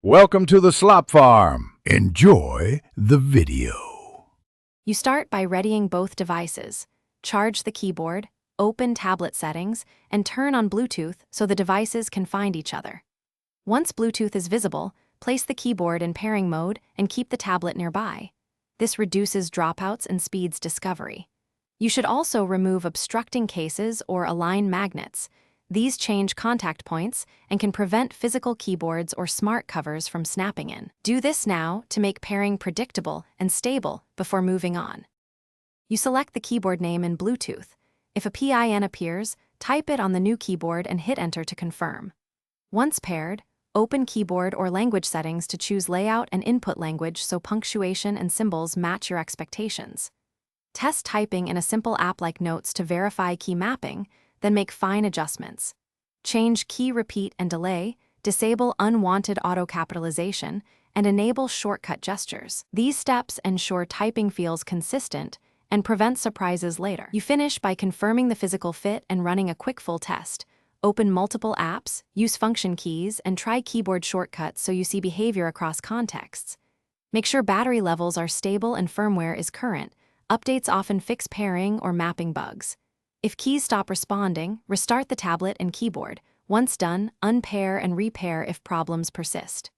Welcome to the Slop Farm. Enjoy the video. You start by readying both devices. Charge the keyboard, open tablet settings, and turn on Bluetooth so the devices can find each other. Once Bluetooth is visible, place the keyboard in pairing mode and keep the tablet nearby. This reduces dropouts and speeds discovery. You should also remove obstructing cases or align magnets. These change contact points and can prevent physical keyboards or smart covers from snapping in. Do this now to make pairing predictable and stable before moving on. You select the keyboard name in Bluetooth. If a PIN appears, type it on the new keyboard and hit Enter to confirm. Once paired, open keyboard or language settings to choose layout and input language so punctuation and symbols match your expectations. Test typing in a simple app like Notes to verify key mapping, then make fine adjustments. Change key repeat and delay, disable unwanted auto-capitalization, and enable shortcut gestures. These steps ensure typing feels consistent and prevent surprises later. You finish by confirming the physical fit and running a quick full test. Open multiple apps, use function keys, and try keyboard shortcuts so you see behavior across contexts. Make sure battery levels are stable and firmware is current. Updates often fix pairing or mapping bugs. If keys stop responding, restart the tablet and keyboard. Once done, unpair and repair if problems persist.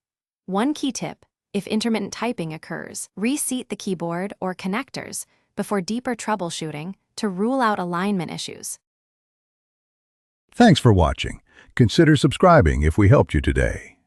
One key tip: if intermittent typing occurs, reseat the keyboard or connectors before deeper troubleshooting to rule out alignment issues. Thanks for watching. Consider subscribing if we helped you today.